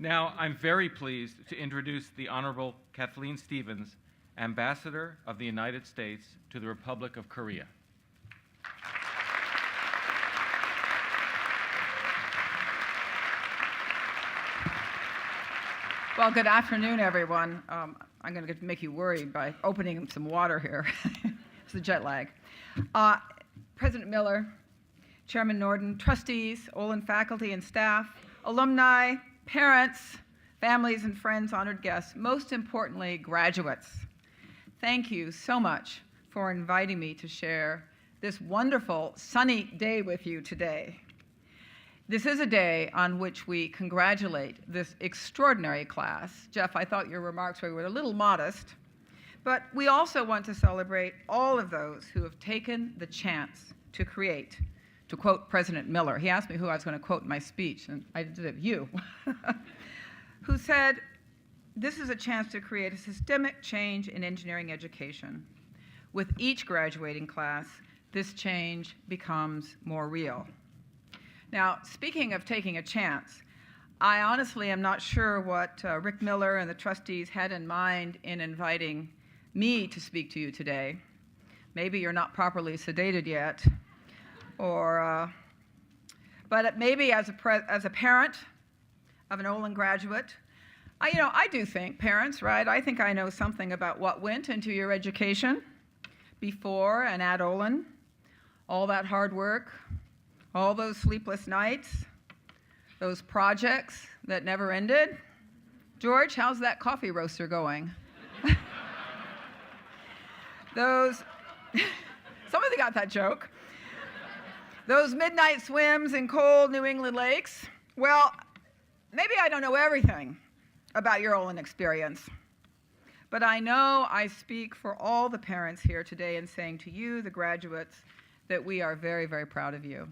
Now, I'm very pleased to introduce the Honorable Kathleen Stevens, Ambassador of the United States to the Republic of Korea. Well, good afternoon, everyone. I'm going to make you worry by opening some water here. It's the jet lag. President Miller, Chairman Norden, trustees, Olin faculty and staff, alumni, parents, families and friends, honored guests, most importantly, graduates. Thank you so much for inviting me to share this wonderful sunny day with you today. This is a day on which we congratulate this extraordinary class. Jeff, I thought your remarks were a little modest, but we also want to celebrate all of those who have taken the chance to create, to quote President Miller. He asked me who I was going to quote in my speech, and I did it, you, who said, this is a chance to create a systemic change in engineering education. With each graduating class, this change becomes more real. Now, speaking of taking a chance, I honestly am not sure what Rick Miller and the trustees had in mind in inviting me to speak to you today. Maybe you're not properly sedated yet, but maybe as a parent of an Olin graduate, I do think, parents, right? I think I know something about what went into your education before and at Olin, all that hard work, all those sleepless nights, those projects that never ended. George, how's that coffee roaster going? Somebody got that joke. Those midnight swims in cold New England lakes. Well, maybe I don't know everything about your Olin experience, but I know I speak for all the parents here today in saying to you, the graduates, that we are very, very proud of you.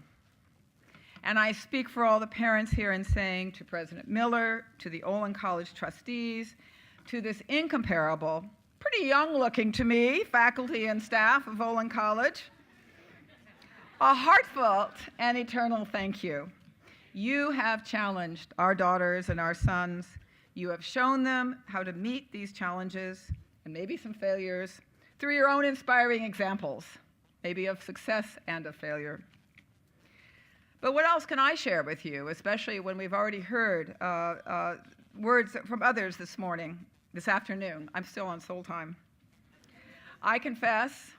And I speak for all the parents here in saying to President Miller, to the Olin College trustees, to this incomparable, pretty young-looking to me, faculty and staff of Olin College, a heartfelt and eternal thank you. You have challenged our daughters and our sons. You have shown them how to meet these challenges and maybe some failures through your own inspiring examples, maybe of success and of failure. But what else can I share with you, especially when we've already heard words from others this afternoon? I'm still on soul time. I confess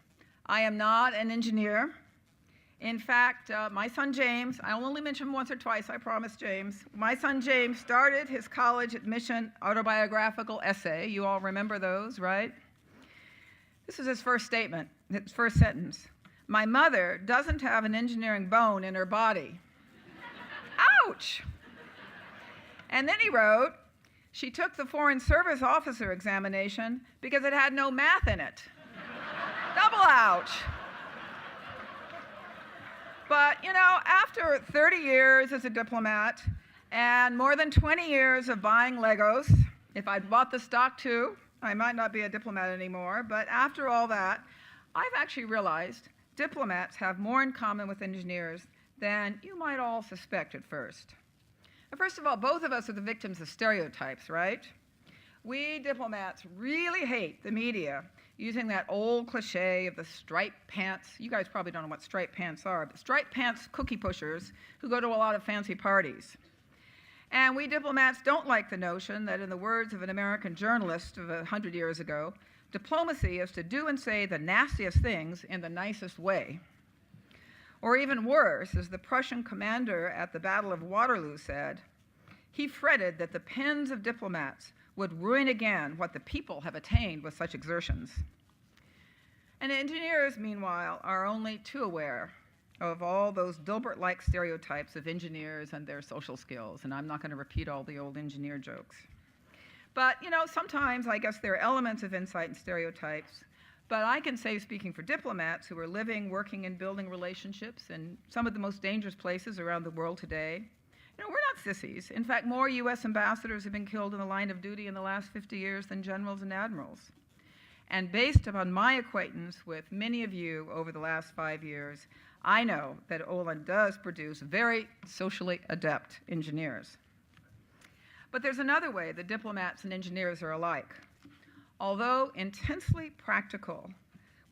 I am not an engineer. In fact, my son James, I'll only mention him once or twice, I promise, James. My son James started his college admission autobiographical essay. You all remember those, right? This is his first statement, his first sentence. My mother doesn't have an engineering bone in her body. Ouch! And then he wrote, she took the Foreign Service Officer examination because it had no math in it. Double ouch. But, after 30 years as a diplomat and more than 20 years of buying Legos, if I'd bought the stock too, I might not be a diplomat anymore, but after all that, I've actually realized diplomats have more in common with engineers than you might all suspect at first. First of all, both of us are the victims of stereotypes, right? We diplomats really hate the media using that old cliche of the striped pants. You guys probably don't know what striped pants are, but striped pants cookie pushers who go to a lot of fancy parties. And we diplomats don't like the notion that, in the words of an American journalist of 100 years ago, diplomacy is to do and say the nastiest things in the nicest way. Or even worse, as the Prussian commander at the Battle of Waterloo said, he fretted that the pens of diplomats would ruin again what the people have attained with such exertions. And engineers, meanwhile, are only too aware of all those Dilbert-like stereotypes of engineers and their social skills, and I'm not going to repeat all the old engineer jokes. But, sometimes I guess there are elements of insight and stereotypes, but I can say, speaking for diplomats who are living, working, and building relationships in some of the most dangerous places around the world today, we're not sissies. In fact, more U.S. ambassadors have been killed in the line of duty in the last 50 years than generals and admirals. And based upon my acquaintance with many of you over the last 5 years, I know that Olin does produce very socially adept engineers. But there's another way that diplomats and engineers are alike. Although intensely practical,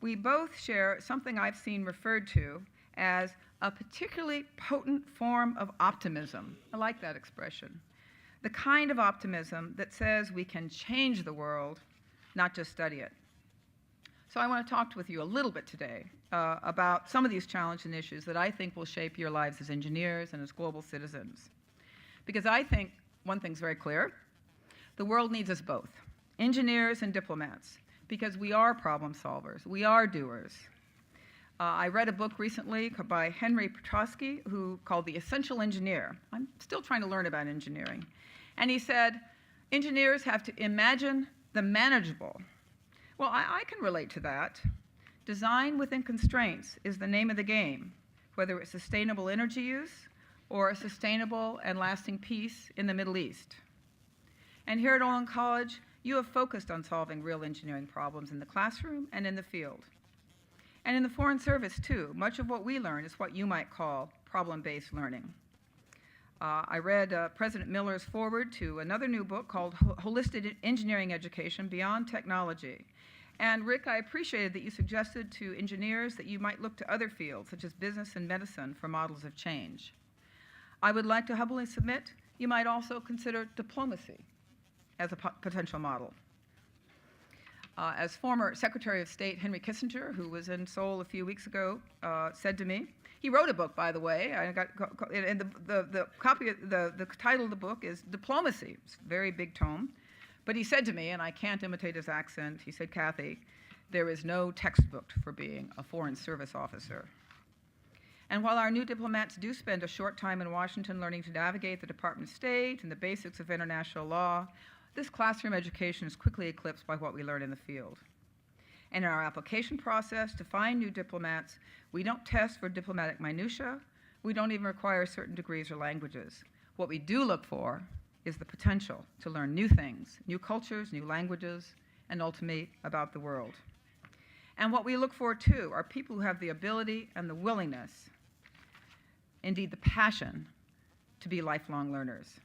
we both share something I've seen referred to as a particularly potent form of optimism. I like that expression. The kind of optimism that says we can change the world, not just study it. So I want to talk with you a little bit today about some of these challenging issues that I think will shape your lives as engineers and as global citizens. Because I think one thing's very clear: the world needs us both, engineers and diplomats, because we are problem solvers, we are doers. I read a book recently by Henry Petrosky called The Essential Engineer. I'm still trying to learn about engineering. And he said, engineers have to imagine the manageable. Well, I can relate to that. Design within constraints is the name of the game, whether it's sustainable energy use or a sustainable and lasting peace in the Middle East. And here at Olin College, you have focused on solving real engineering problems in the classroom and in the field. And in the Foreign Service, too, much of what we learn is what you might call problem-based learning. I read President Miller's foreword to another new book called Holistic Engineering Education Beyond Technology. And Rick, I appreciated that you suggested to engineers that you might look to other fields, such as business and medicine, for models of change. I would like to humbly submit you might also consider diplomacy as a potential model. As former Secretary of State Henry Kissinger, who was in Seoul a few weeks ago, said to me, he wrote a book, by the way, and the title of the book is Diplomacy. It's a very big tome. But he said to me, and I can't imitate his accent, he said, Kathy, there is no textbook for being a Foreign Service officer. And while our new diplomats do spend a short time in Washington learning to navigate the Department of State and the basics of international law, this classroom education is quickly eclipsed by what we learn in the field. And in our application process to find new diplomats, we don't test for diplomatic minutiae. We don't even require certain degrees or languages. What we do look for is the potential to learn new things, new cultures, new languages, and ultimately about the world. And what we look for, too, are people who have the ability and the willingness, indeed the passion, to be lifelong learners.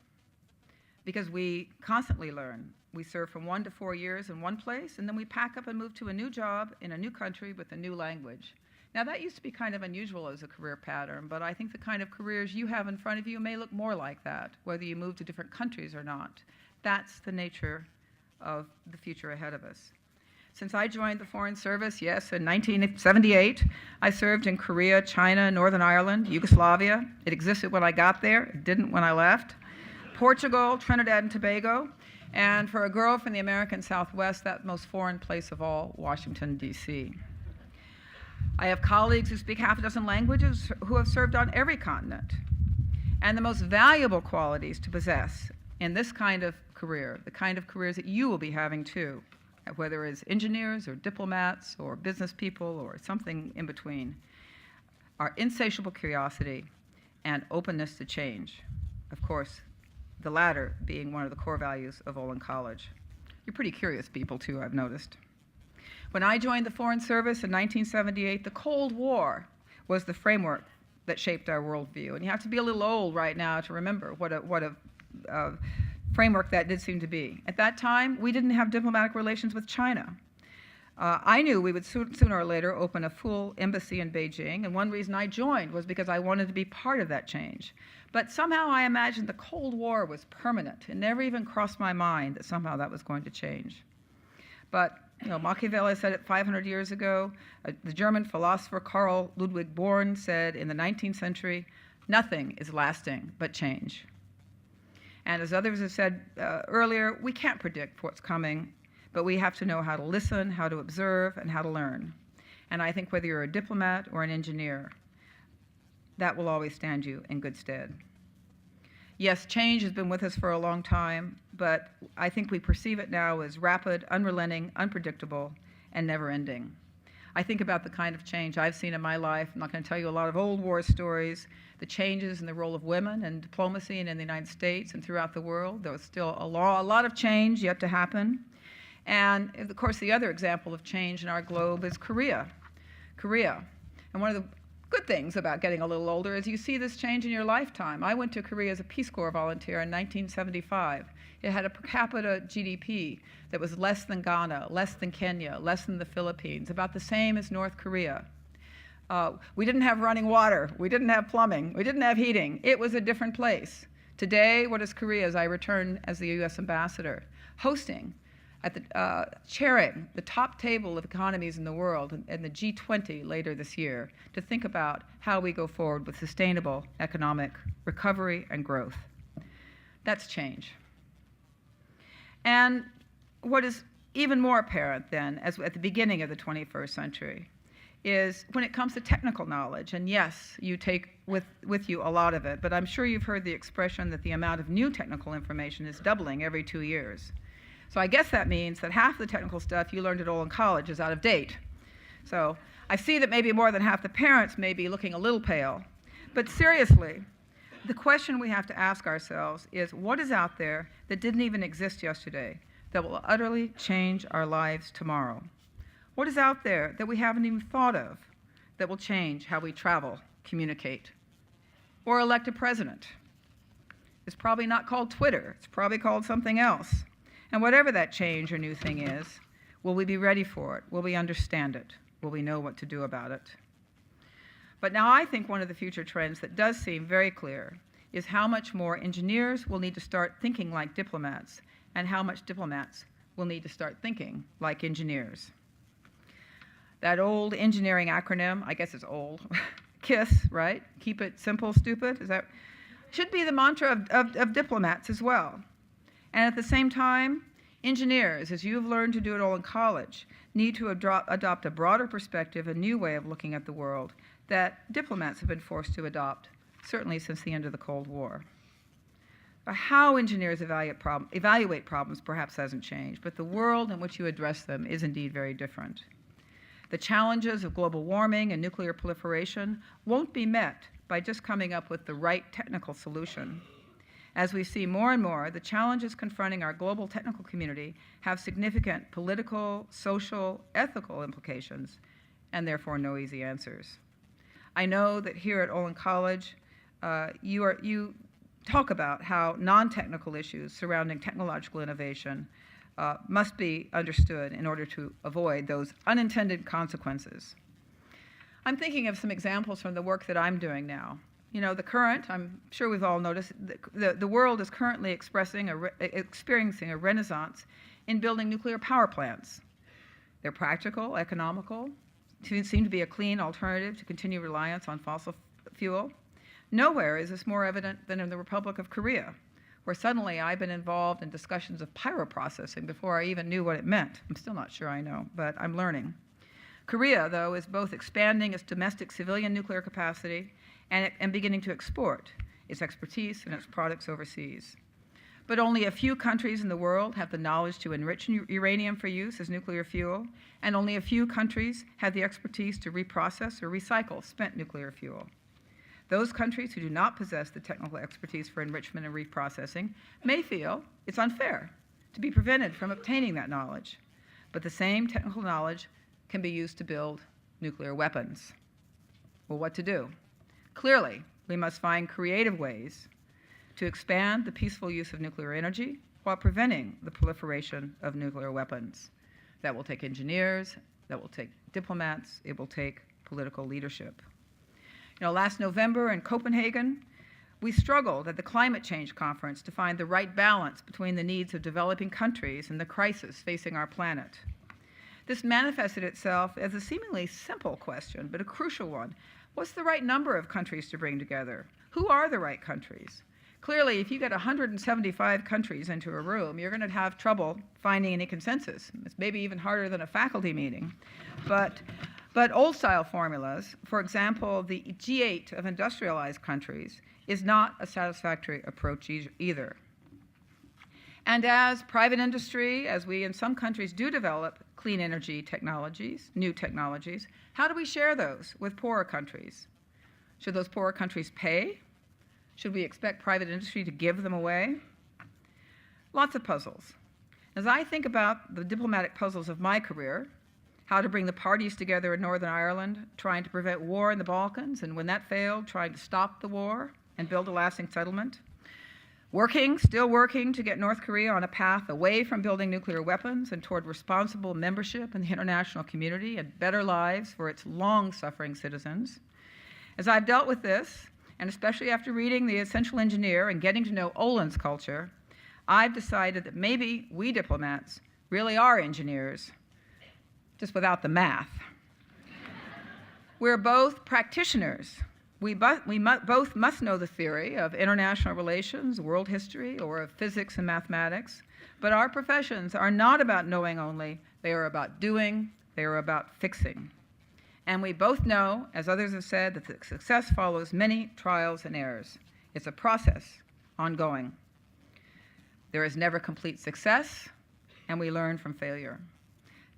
Because we constantly learn. We serve from 1 to 4 years in one place, and then we pack up and move to a new job in a new country with a new language. Now, that used to be kind of unusual as a career pattern, but I think the kind of careers you have in front of you may look more like that, whether you move to different countries or not. That's the nature of the future ahead of us. Since I joined the Foreign Service, yes, in 1978, I served in Korea, China, Northern Ireland, Yugoslavia. It existed when I got there. It didn't when I left. Portugal, Trinidad and Tobago, and for a girl from the American Southwest, that most foreign place of all, Washington, D.C. I have colleagues who speak half a dozen languages who have served on every continent. And the most valuable qualities to possess in this kind of career, the kind of careers that you will be having too, whether it's engineers or diplomats or business people or something in between, are insatiable curiosity and openness to change. Of course, the latter being one of the core values of Olin College. You're pretty curious people, too, I've noticed. When I joined the Foreign Service in 1978, the Cold War was the framework that shaped our worldview. And you have to be a little old right now to remember what a framework that did seem to be. At that time, we didn't have diplomatic relations with China. I knew we would sooner or later open a full embassy in Beijing, and one reason I joined was because I wanted to be part of that change. But somehow I imagined the Cold War was permanent. It never even crossed my mind that somehow that was going to change. But Machiavelli said it 500 years ago. The German philosopher Karl Ludwig Born said in the 19th century, nothing is lasting but change. And as others have said earlier, we can't predict what's coming, but we have to know how to listen, how to observe, and how to learn. And I think whether you're a diplomat or an engineer, that will always stand you in good stead. Yes, change has been with us for a long time, but I think we perceive it now as rapid, unrelenting, unpredictable, and never-ending. I think about the kind of change I've seen in my life. I'm not going to tell you a lot of old war stories, the changes in the role of women in diplomacy and in the United States and throughout the world. There was still a lot of change yet to happen. And, of course, the other example of change in our globe is Korea. And one of the good things about getting a little older is you see this change in your lifetime. I went to Korea as a Peace Corps volunteer in 1975. It had a per capita GDP that was less than Ghana, less than Kenya, less than the Philippines, about the same as North Korea. We didn't have running water. We didn't have plumbing. We didn't have heating. It was a different place. Today, what is Korea as I return as the U.S. ambassador? Hosting, chairing the top table of economies in the world and the G20 later this year to think about how we go forward with sustainable economic recovery and growth. That's change. And what is even more apparent then, as at the beginning of the 21st century, is when it comes to technical knowledge, and yes, you take with you a lot of it, but I'm sure you've heard the expression that the amount of new technical information is doubling every 2 years. So I guess that means that half the technical stuff you learned at Olin College is out of date. So I see that maybe more than half the parents may be looking a little pale. But seriously, the question we have to ask ourselves is what is out there that didn't even exist yesterday that will utterly change our lives tomorrow? What is out there that we haven't even thought of that will change how we travel, communicate, or elect a president? It's probably not called Twitter. It's probably called something else. And whatever that change or new thing is, will we be ready for it? Will we understand it? Will we know what to do about it? But now I think one of the future trends that does seem very clear is how much more engineers will need to start thinking like diplomats and how much diplomats will need to start thinking like engineers. That old engineering acronym, I guess it's old, KISS, right? Keep it simple, stupid, is that? Should be the mantra of diplomats as well. And at the same time, engineers, as you've learned to do it all in college, need to adopt a broader perspective, a new way of looking at the world that diplomats have been forced to adopt, certainly since the end of the Cold War. How engineers evaluate problems perhaps hasn't changed, but the world in which you address them is indeed very different. The challenges of global warming and nuclear proliferation won't be met by just coming up with the right technical solution. As we see more and more, the challenges confronting our global technical community have significant political, social, ethical implications, and therefore no easy answers. I know that here at Olin College, you talk about how non-technical issues surrounding technological innovation must be understood in order to avoid those unintended consequences. I'm thinking of some examples from the work that I'm doing now. You know, I'm sure we've all noticed, the world is currently experiencing a renaissance in building nuclear power plants. They're practical, economical, seem to be a clean alternative to continued reliance on fossil fuel. Nowhere is this more evident than in the Republic of Korea, where suddenly I've been involved in discussions of pyroprocessing before I even knew what it meant. I'm still not sure I know, but I'm learning. Korea, though, is both expanding its domestic civilian nuclear capacity and beginning to export its expertise and its products overseas. But only a few countries in the world have the knowledge to enrich uranium for use as nuclear fuel, and only a few countries have the expertise to reprocess or recycle spent nuclear fuel. Those countries who do not possess the technical expertise for enrichment and reprocessing may feel it's unfair to be prevented from obtaining that knowledge. But the same technical knowledge can be used to build nuclear weapons. Well, what to do? Clearly, we must find creative ways to expand the peaceful use of nuclear energy while preventing the proliferation of nuclear weapons. That will take engineers, that will take diplomats, it will take political leadership. You know, last November in Copenhagen, we struggled at the climate change conference to find the right balance between the needs of developing countries and the crisis facing our planet. This manifested itself as a seemingly simple question, but a crucial one. What's the right number of countries to bring together? Who are the right countries? Clearly, if you get 175 countries into a room, you're going to have trouble finding any consensus. It's maybe even harder than a faculty meeting. But old-style formulas, for example, the G8 of industrialized countries, is not a satisfactory approach either. And as private industry, as we in some countries do develop clean energy technologies, new technologies, how do we share those with poorer countries? Should those poorer countries pay? Should we expect private industry to give them away? Lots of puzzles. As I think about the diplomatic puzzles of my career, how to bring the parties together in Northern Ireland, trying to prevent war in the Balkans, and when that failed, trying to stop the war and build a lasting settlement. Still working to get North Korea on a path away from building nuclear weapons and toward responsible membership in the international community and better lives for its long-suffering citizens. As I've dealt with this, and especially after reading The Essential Engineer and getting to know Olin's culture, I've decided that maybe we diplomats really are engineers, just without the math. We're both practitioners. We both must know the theory of international relations, world history, or of physics and mathematics, but our professions are not about knowing only, they are about doing, they are about fixing. And we both know, as others have said, that success follows many trials and errors. It's a process, ongoing. There is never complete success, and we learn from failure.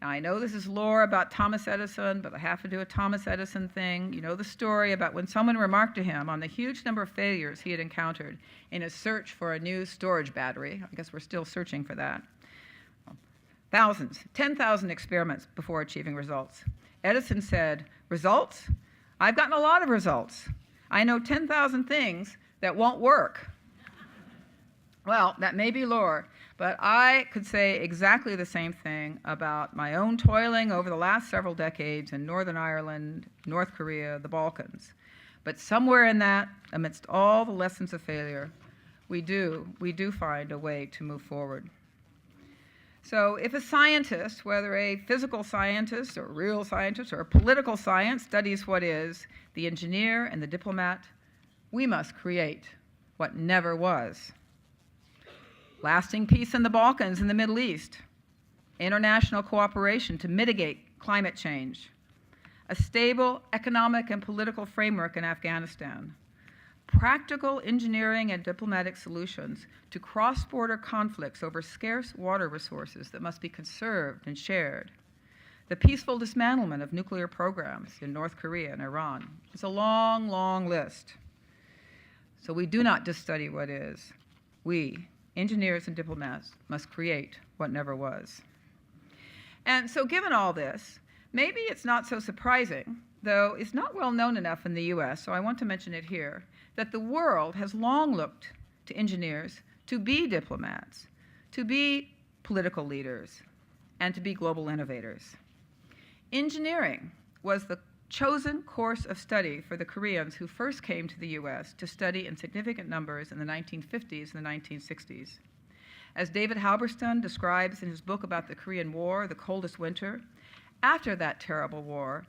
Now, I know this is lore about Thomas Edison, but I have to do a Thomas Edison thing. You know the story about when someone remarked to him on the huge number of failures he had encountered in his search for a new storage battery. I guess we're still searching for that. 10,000 experiments before achieving results. Edison said, "Results? I've gotten a lot of results. I know 10,000 things that won't work." Well, that may be lore, but I could say exactly the same thing about my own toiling over the last several decades in Northern Ireland, North Korea, the Balkans. But somewhere in that, amidst all the lessons of failure, we do find a way to move forward. So if a scientist, whether a physical scientist or a real scientist or a political science, studies what is, the engineer and the diplomat, we must create what never was. Lasting peace in the Balkans and the Middle East, international cooperation to mitigate climate change, a stable economic and political framework in Afghanistan, practical engineering and diplomatic solutions to cross-border conflicts over scarce water resources that must be conserved and shared, the peaceful dismantlement of nuclear programs in North Korea and Iran. It's a long, long list. So we do not just study what is. We, engineers and diplomats, must create what never was. And so given all this, maybe it's not so surprising, though it's not well known enough in the US, so I want to mention it here, that the world has long looked to engineers to be diplomats, to be political leaders, and to be global innovators. Engineering was the chosen course of study for the Koreans who first came to the US to study in significant numbers in the 1950s and the 1960s. As David Halberstam describes in his book about the Korean War, The Coldest Winter, after that terrible war,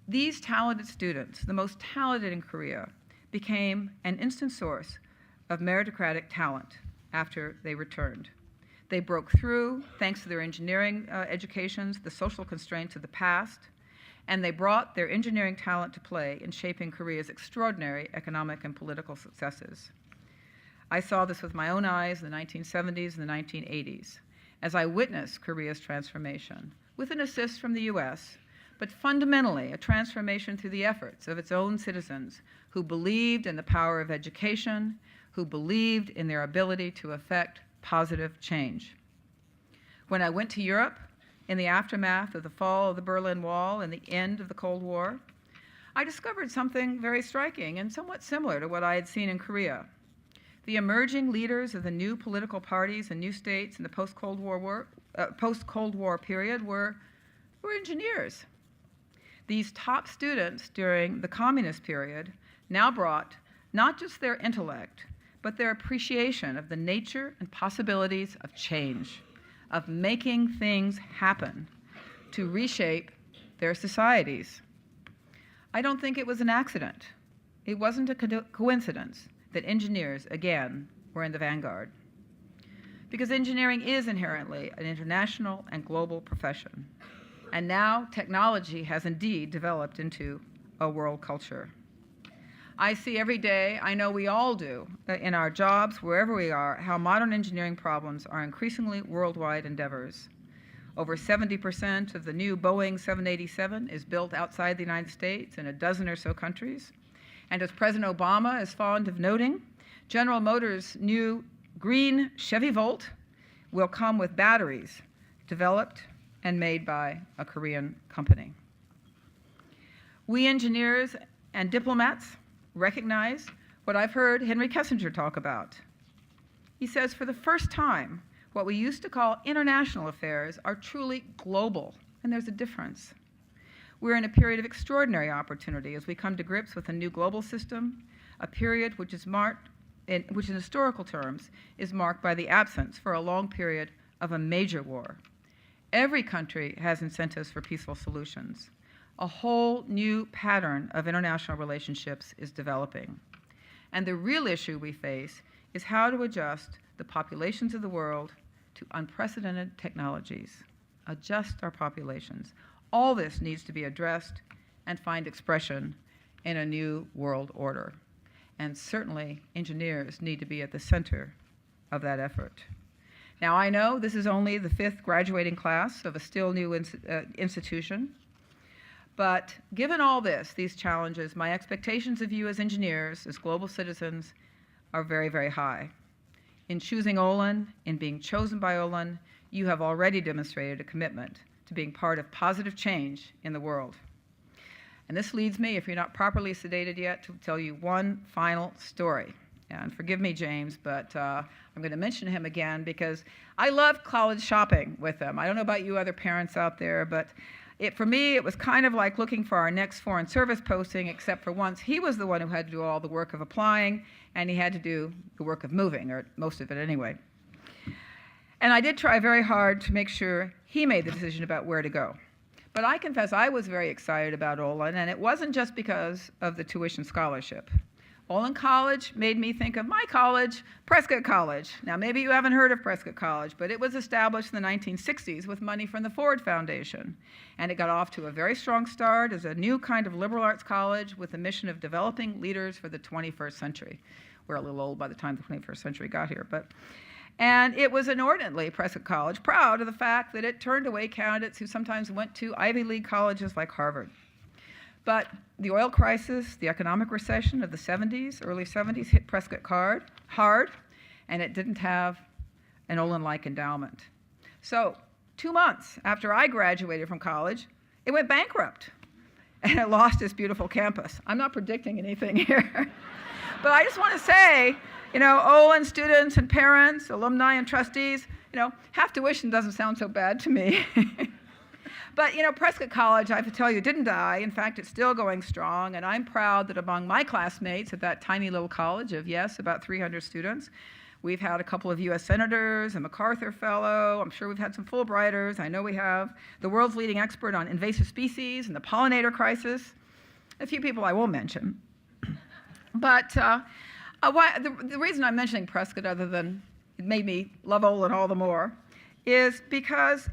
these talented students, the most talented in Korea, became an instant source of meritocratic talent after they returned. They broke through, thanks to their engineering educations, the social constraints of the past, and they brought their engineering talent to play in shaping Korea's extraordinary economic and political successes. I saw this with my own eyes in the 1970s and the 1980s, as I witnessed Korea's transformation, with an assist from the US, but fundamentally a transformation through the efforts of its own citizens who believed in the power of education, who believed in their ability to effect positive change. When I went to Europe, in the aftermath of the fall of the Berlin Wall and the end of the Cold War, I discovered something very striking and somewhat similar to what I had seen in Korea. The emerging leaders of the new political parties and new states in the post-Cold War period were engineers. These top students during the communist period now brought not just their intellect, but their appreciation of the nature and possibilities of change, of making things happen to reshape their societies. I don't think it was an accident. It wasn't a coincidence that engineers, again, were in the vanguard. Because engineering is inherently an international and global profession. And now technology has indeed developed into a world culture. I see every day, I know we all do, in our jobs, wherever we are, how modern engineering problems are increasingly worldwide endeavors. Over 70% of the new Boeing 787 is built outside the United States in a dozen or so countries. And as President Obama is fond of noting, General Motors' new green Chevy Volt will come with batteries developed and made by a Korean company. We engineers and diplomats recognize what I've heard Henry Kissinger talk about. He says, for the first time, what we used to call international affairs are truly global, and there's a difference. We're in a period of extraordinary opportunity as we come to grips with a new global system, a period which is marked, which in historical terms is marked by the absence for a long period of a major war. Every country has incentives for peaceful solutions. A whole new pattern of international relationships is developing. And the real issue we face is how to adjust the populations of the world to unprecedented technologies. Adjust our populations. All this needs to be addressed and find expression in a new world order. And certainly, engineers need to be at the center of that effort. Now, I know this is only the 5th graduating class of a still new institution, but given all this, these challenges, my expectations of you as engineers, as global citizens, are very, very high. In choosing Olin, in being chosen by Olin, you have already demonstrated a commitment to being part of positive change in the world. And this leads me, if you're not properly sedated yet, to tell you one final story. And forgive me, James, but I'm going to mention him again because I love college shopping with them. I don't know about you other parents out there, but for me, it was kind of like looking for our next foreign service posting, except for once he was the one who had to do all the work of applying, and he had to do the work of moving, or most of it anyway. And I did try very hard to make sure he made the decision about where to go. But I confess I was very excited about Olin, and it wasn't just because of the tuition scholarship. Olin College made me think of my college, Prescott College. Now, maybe you haven't heard of Prescott College, but it was established in the 1960s with money from the Ford Foundation. And it got off to a very strong start as a new kind of liberal arts college with the mission of developing leaders for the 21st century. We're a little old by the time the 21st century got here, and it was inordinately, Prescott College, proud of the fact that it turned away candidates who sometimes went to Ivy League colleges like Harvard. But the oil crisis, the economic recession of the 70s, early 70s, hit Prescott hard, and it didn't have an Olin-like endowment. So 2 months after I graduated from college, it went bankrupt, and it lost its beautiful campus. I'm not predicting anything here. But I just want to say, Olin students and parents, alumni and trustees, half tuition doesn't sound so bad to me. But, Prescott College, I have to tell you, didn't die. In fact, it's still going strong, and I'm proud that among my classmates at that tiny little college of, yes, about 300 students, we've had a couple of U.S. senators, a MacArthur Fellow. I'm sure we've had some Fulbrighters. I know we have the world's leading expert on invasive species and the pollinator crisis. A few people I won't mention. But the reason I'm mentioning Prescott, other than it made me love Olin all the more, is because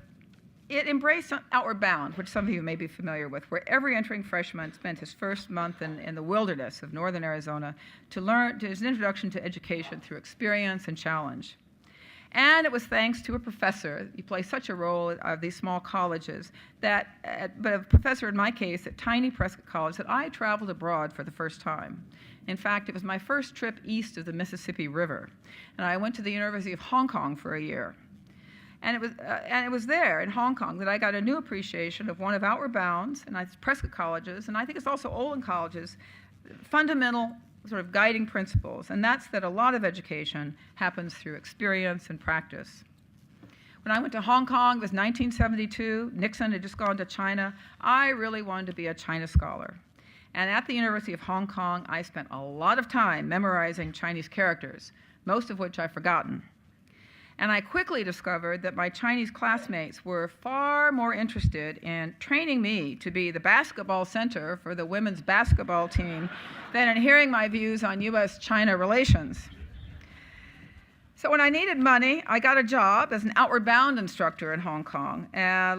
it embraced Outward Bound, which some of you may be familiar with, where every entering freshman spent his first month in the wilderness of northern Arizona to learn his introduction to education through experience and challenge. And it was thanks to a professor. You play such a role at these small colleges, but a professor in my case at tiny Prescott College, that I traveled abroad for the first time. In fact, it was my first trip east of the Mississippi River, and I went to the University of Hong Kong for a year. And it was there in Hong Kong that I got a new appreciation of one of Outward Bound's, and it's Prescott College's, and I think it's also Olin College's, fundamental sort of guiding principles, and that's that a lot of education happens through experience and practice. When I went to Hong Kong, it was 1972. Nixon had just gone to China. I really wanted to be a China scholar. And at the University of Hong Kong, I spent a lot of time memorizing Chinese characters, most of which I've forgotten. And I quickly discovered that my Chinese classmates were far more interested in training me to be the basketball center for the women's basketball team than in hearing my views on U.S.-China relations. So when I needed money, I got a job as an Outward Bound instructor in Hong Kong,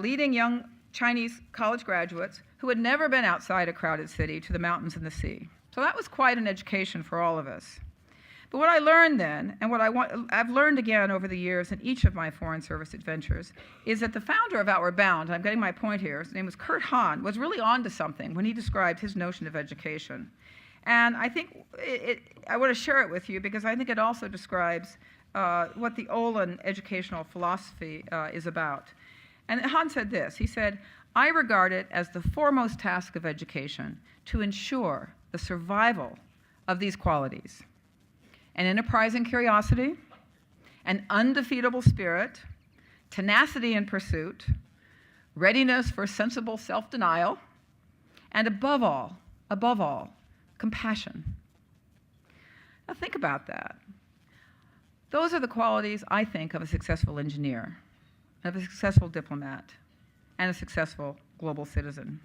leading young Chinese college graduates who had never been outside a crowded city to the mountains and the sea. So that was quite an education for all of us. But what I learned then, and what I've learned again over the years in each of my Foreign Service adventures, is that the founder of Outward Bound, I'm getting my point here, his name was Kurt Hahn, was really onto something when he described his notion of education. And I think I want to share it with you because I think it also describes what the Olin educational philosophy is about. And Hans said this. He said, "I regard it as the foremost task of education to ensure the survival of these qualities: an enterprising curiosity, an undefeatable spirit, tenacity in pursuit, readiness for sensible self-denial, and above all, compassion." Now think about that. Those are the qualities, I think, of a successful engineer, of a successful diplomat, and a successful global citizen.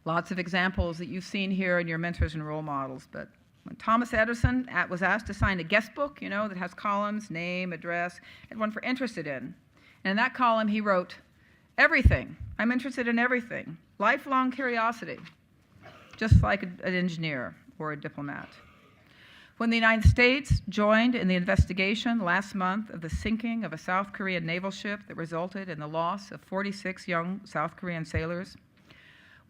Lots of examples that you've seen here in your mentors and role models, but when Thomas Edison was asked to sign a guest book, that has columns, name, address, and one for interested in. And in that column, he wrote, "Everything. I'm interested in everything. Lifelong curiosity," just like an engineer or a diplomat. When the United States joined in the investigation last month of the sinking of a South Korean naval ship that resulted in the loss of 46 young South Korean sailors,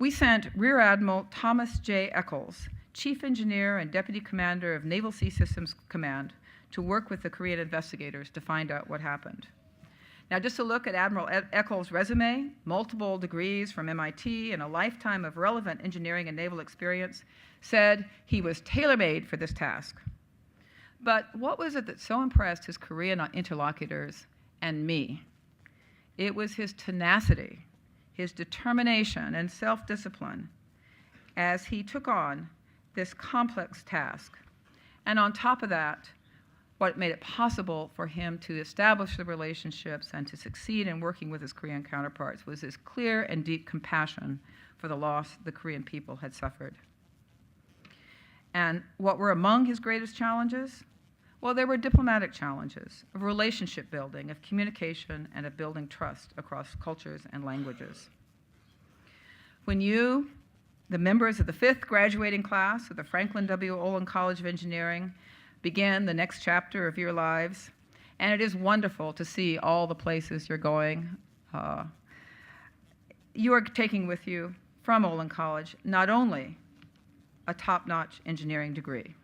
we sent Rear Admiral Thomas J. Eccles, Chief Engineer and Deputy Commander of Naval Sea Systems Command, to work with the Korean investigators to find out what happened. Now, just to look at Admiral Eccles' resume, multiple degrees from MIT and a lifetime of relevant engineering and naval experience, said he was tailor-made for this task. But what was it that so impressed his Korean interlocutors and me? It was his tenacity, his determination and self-discipline as he took on this complex task. And on top of that, what made it possible for him to establish the relationships and to succeed in working with his Korean counterparts was his clear and deep compassion for the loss the Korean people had suffered. And what were among his greatest challenges? Well, there were diplomatic challenges of relationship building, of communication, and of building trust across cultures and languages. When you, the members of the 5th graduating class of the Franklin W. Olin College of Engineering, begin the next chapter of your lives, and it is wonderful to see all the places you're going, you are taking with you from Olin College not only a top-notch engineering degree,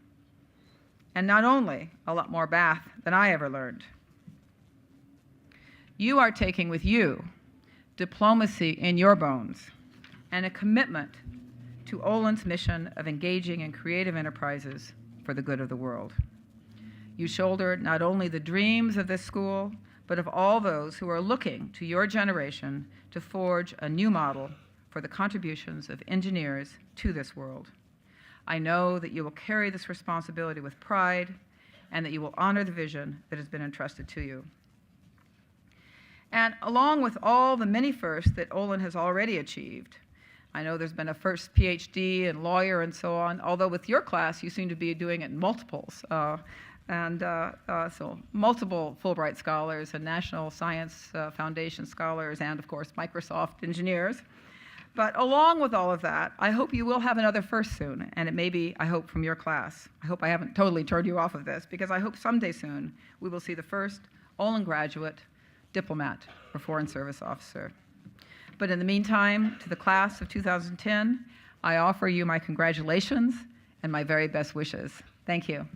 and not only a lot more math than I ever learned. You are taking with you diplomacy in your bones and a commitment to Olin's mission of engaging in creative enterprises for the good of the world. You shoulder not only the dreams of this school, but of all those who are looking to your generation to forge a new model for the contributions of engineers to this world. I know that you will carry this responsibility with pride and that you will honor the vision that has been entrusted to you. And along with all the many firsts that Olin has already achieved, I know there's been a first PhD and lawyer and so on, although with your class you seem to be doing it in multiples. So multiple Fulbright scholars and National Science Foundation scholars and, of course, Microsoft engineers. But along with all of that, I hope you will have another first soon, and it may be, I hope, from your class. I hope I haven't totally turned you off of this, because I hope someday soon we will see the first Olin graduate diplomat or foreign service officer. But in the meantime, to the class of 2010, I offer you my congratulations and my very best wishes. Thank you.